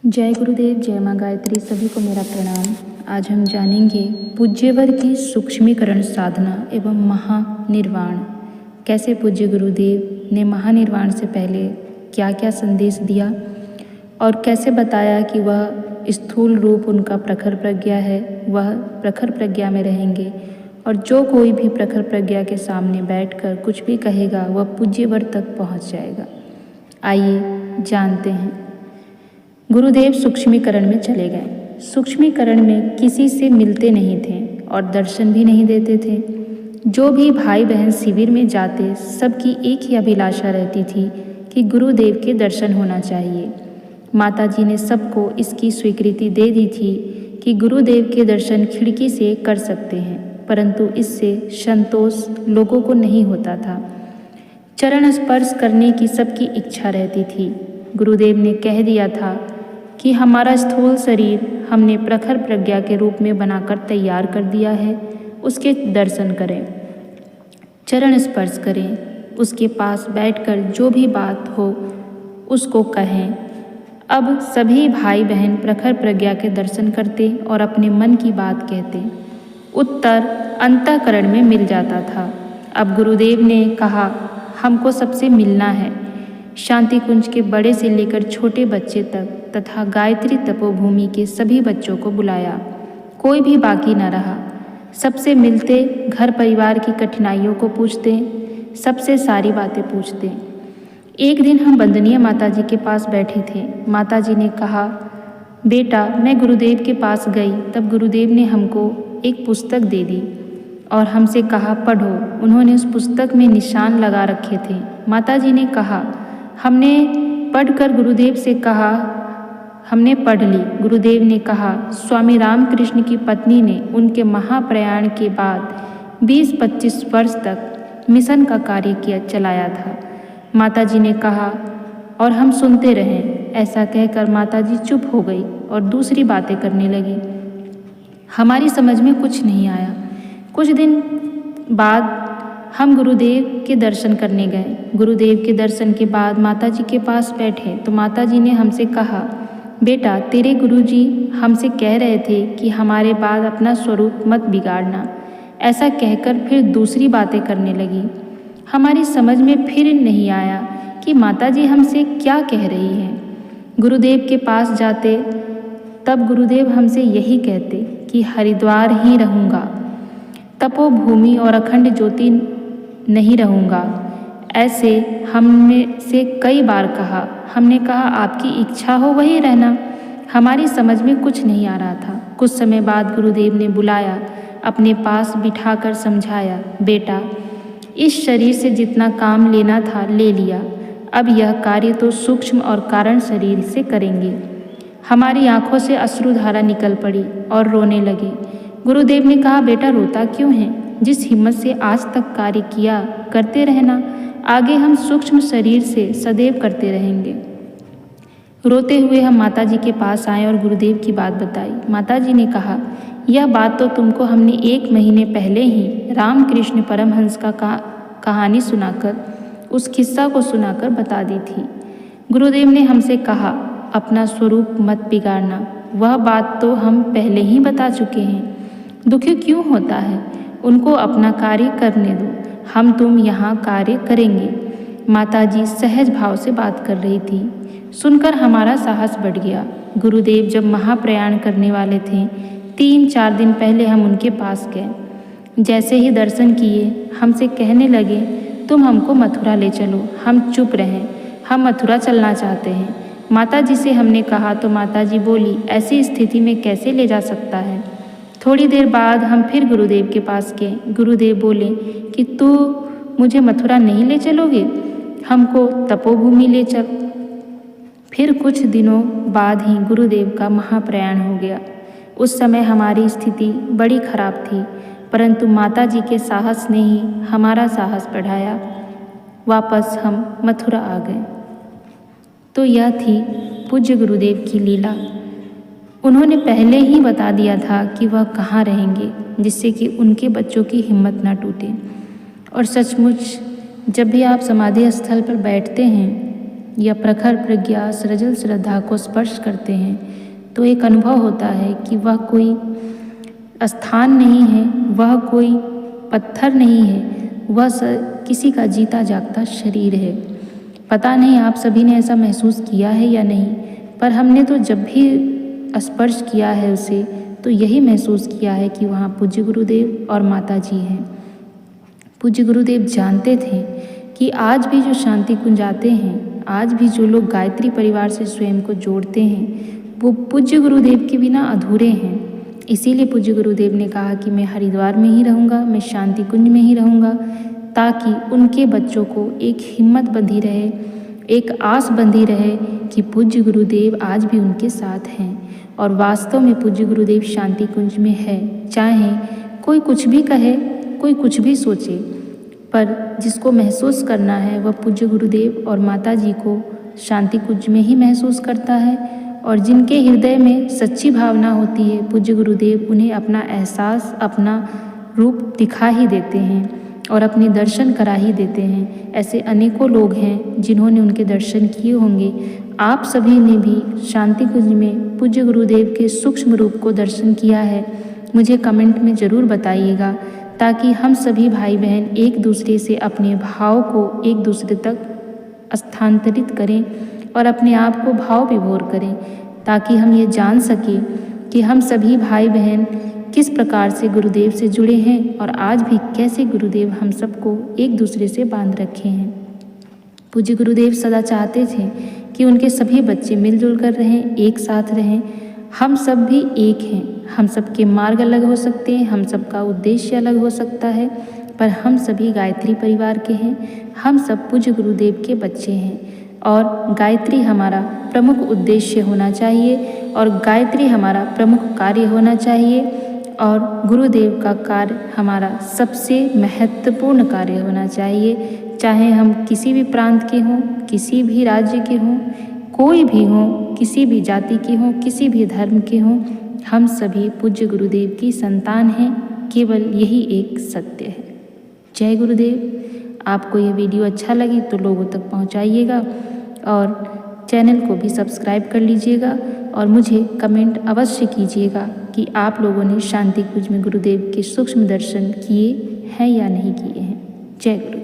जय गुरुदेव, जय माँ गायत्री, सभी को मेरा प्रणाम। आज हम जानेंगे पूज्यवर की सूक्ष्मीकरण साधना एवं महानिर्वाण। कैसे पूज्य गुरुदेव ने महानिर्वाण से पहले क्या क्या संदेश दिया और कैसे बताया कि वह स्थूल रूप उनका प्रखर प्रज्ञा है, वह प्रखर प्रज्ञा में रहेंगे और जो कोई भी प्रखर प्रज्ञा के सामने बैठकर कुछ भी कहेगा वह पूज्यवर तक पहुँच जाएगा। आइए जानते हैं। गुरुदेव सूक्ष्मीकरण में चले गए। सूक्ष्मीकरण में किसी से मिलते नहीं थे और दर्शन भी नहीं देते थे। जो भी भाई बहन शिविर में जाते सबकी एक ही अभिलाषा रहती थी कि गुरुदेव के दर्शन होना चाहिए। माताजी ने सबको इसकी स्वीकृति दे दी थी कि गुरुदेव के दर्शन खिड़की से कर सकते हैं, परंतु इससे संतोष लोगों को नहीं होता था। चरण स्पर्श करने की सबकी इच्छा रहती थी। गुरुदेव ने कह दिया था कि हमारा स्थूल शरीर हमने प्रखर प्रज्ञा के रूप में बनाकर तैयार कर दिया है, उसके दर्शन करें, चरण स्पर्श करें, उसके पास बैठकर जो भी बात हो उसको कहें। अब सभी भाई बहन प्रखर प्रज्ञा के दर्शन करते और अपने मन की बात कहते। उत्तर अंतःकरण में मिल जाता था। अब गुरुदेव ने कहा, हमको सबसे मिलना है। शांति कुंज के बड़े से लेकर छोटे बच्चे तक तथा गायत्री तपोभूमि के सभी बच्चों को बुलाया। कोई भी बाकी न रहा। सबसे मिलते, घर परिवार की कठिनाइयों को पूछते, सबसे सारी बातें पूछते। एक दिन हम वंदनीय माताजी के पास बैठे थे। माताजी ने कहा, बेटा मैं गुरुदेव के पास गई तब गुरुदेव ने हमको एक पुस्तक दे दी और हमसे कहा पढ़ो। उन्होंने उस पुस्तक में निशान लगा रखे थे। माताजी ने कहा, हमने पढ़कर गुरुदेव से कहा, हमने पढ़ ली। गुरुदेव ने कहा, स्वामी रामकृष्ण की पत्नी ने उनके महाप्रयाण के बाद 20-25 वर्ष तक मिशन का कार्य किया चलाया था। माताजी ने कहा और हम सुनते रहे। ऐसा कहकर माताजी चुप हो गई और दूसरी बातें करने लगी। हमारी समझ में कुछ नहीं आया। कुछ दिन बाद हम गुरुदेव के दर्शन करने गए। गुरुदेव के दर्शन के बाद माताजी के पास बैठे तो माताजी ने हमसे कहा, बेटा तेरे गुरुजी हमसे कह रहे थे कि हमारे बाद अपना स्वरूप मत बिगाड़ना। ऐसा कहकर फिर दूसरी बातें करने लगी। हमारी समझ में फिर नहीं आया कि माताजी हमसे क्या कह रही हैं। गुरुदेव के पास जाते तब गुरुदेव हमसे यही कहते कि हरिद्वार ही रहूँगा, तपोभूमि और अखंड ज्योति नहीं रहूँगा। ऐसे हमने से कई बार कहा। हमने कहा आपकी इच्छा हो वही रहना। हमारी समझ में कुछ नहीं आ रहा था। कुछ समय बाद गुरुदेव ने बुलाया, अपने पास बिठाकर समझाया, बेटा इस शरीर से जितना काम लेना था ले लिया। अब यह कार्य तो सूक्ष्म और कारण शरीर से करेंगे। हमारी आंखों से अश्रुधारा निकल पड़ी और रोने लगे। गुरुदेव ने कहा, बेटा रोता क्यों है? जिस हिम्मत से आज तक कार्य किया करते रहना, आगे हम सूक्ष्म शरीर से सदैव करते रहेंगे। रोते हुए हम माताजी के पास आए और गुरुदेव की बात बताई। माताजी ने कहा, यह बात तो तुमको हमने 1 महीने पहले ही रामकृष्ण परमहंस का कहानी सुनाकर, उस किस्सा को सुनाकर बता दी थी। गुरुदेव ने हमसे कहा, अपना स्वरूप मत बिगाड़ना। वह बात तो हम पहले ही बता चुके हैं। दुखी क्यों होता है? उनको अपना कार्य करने दो, हम तुम यहाँ कार्य करेंगे। माताजी सहज भाव से बात कर रही थी। सुनकर हमारा साहस बढ़ गया। गुरुदेव जब महाप्रयाण करने वाले थे, 3-4 दिन पहले हम उनके पास गए। जैसे ही दर्शन किए हमसे कहने लगे, तुम हमको मथुरा ले चलो। हम चुप रहें, हम मथुरा चलना चाहते हैं। माताजी से हमने कहा तो माताजी बोली, ऐसी स्थिति में कैसे ले जा सकता है। थोड़ी देर बाद हम फिर गुरुदेव के पास गए। गुरुदेव बोले कि तू मुझे मथुरा नहीं ले चलोगे, हमको तपोभूमि ले चल। फिर कुछ दिनों बाद ही गुरुदेव का महाप्रयाण हो गया। उस समय हमारी स्थिति बड़ी खराब थी, परंतु माताजी के साहस ने ही हमारा साहस बढ़ाया। वापस हम मथुरा आ गए। तो यह थी पूज्य गुरुदेव की लीला। उन्होंने पहले ही बता दिया था कि वह कहाँ रहेंगे, जिससे कि उनके बच्चों की हिम्मत ना टूटे। और सचमुच जब भी आप समाधि स्थल पर बैठते हैं या प्रखर प्रज्ञा सृजल श्रद्धा को स्पर्श करते हैं तो एक अनुभव होता है कि वह कोई स्थान नहीं है, वह कोई पत्थर नहीं है, वह किसी का जीता जागता शरीर है। पता नहीं आप सभी ने ऐसा महसूस किया है या नहीं, पर हमने तो जब भी स्पर्श किया है उसे तो यही महसूस किया है कि वहाँ पूज्य गुरुदेव और माता जी हैं। पूज्य गुरुदेव जानते थे कि आज भी जो शांति कुंज आते हैं, आज भी जो लोग गायत्री परिवार से स्वयं को जोड़ते हैं, वो पूज्य गुरुदेव के बिना अधूरे हैं। इसीलिए पूज्य गुरुदेव ने कहा कि मैं हरिद्वार में ही रहूँगा, मैं शांति कुंज में ही रहूँगा, ताकि उनके बच्चों को एक हिम्मत बंधी रहे, एक आस बंधी रहे कि पूज्य गुरुदेव आज भी उनके साथ हैं। और वास्तव में पूज्य गुरुदेव शांति कुंज में है। चाहे कोई कुछ भी कहे, कोई कुछ भी सोचे, पर जिसको महसूस करना है वह पूज्य गुरुदेव और माता जी को शांति कुंज में ही महसूस करता है। और जिनके हृदय में सच्ची भावना होती है, पूज्य गुरुदेव उन्हें अपना एहसास, अपना रूप दिखा ही देते हैं और अपने दर्शन करा ही देते हैं। ऐसे अनेकों लोग हैं जिन्होंने उनके दर्शन किए होंगे। आप सभी ने भी शांति कुंज में पूज्य गुरुदेव के सूक्ष्म रूप को दर्शन किया है। मुझे कमेंट में ज़रूर बताइएगा, ताकि हम सभी भाई बहन एक दूसरे से अपने भाव को एक दूसरे तक स्थानांतरित करें और अपने आप को भाव विभोर करें, ताकि हम ये जान सकें कि हम सभी भाई बहन किस प्रकार से गुरुदेव से जुड़े हैं और आज भी कैसे गुरुदेव हम सबको एक दूसरे से बांध रखे हैं। पूज्य गुरुदेव सदा चाहते थे कि उनके सभी बच्चे मिलजुल कर रहें, एक साथ रहें। हम सब भी एक हैं, हम सबके मार्ग अलग हो सकते हैं, हम सबका उद्देश्य अलग हो सकता है, पर हम सभी गायत्री परिवार के हैं। हम सब पूज्य गुरुदेव के बच्चे हैं और गायत्री हमारा प्रमुख उद्देश्य होना चाहिए और गायत्री हमारा प्रमुख कार्य होना चाहिए और गुरुदेव का कार्य हमारा सबसे महत्वपूर्ण कार्य होना चाहिए। चाहे हम किसी भी प्रांत के हों, किसी भी राज्य के हों, कोई भी हों, किसी भी जाति के हों, किसी भी धर्म के हों, हम सभी पूज्य गुरुदेव की संतान हैं। केवल यही एक सत्य है। जय गुरुदेव। आपको ये वीडियो अच्छा लगी तो लोगों तक पहुंचाइएगा और चैनल को भी सब्सक्राइब कर लीजिएगा और मुझे कमेंट अवश्य कीजिएगा कि आप लोगों ने शांति कुंज में गुरुदेव के सूक्ष्म दर्शन किए हैं या नहीं किए हैं। जय गुरु।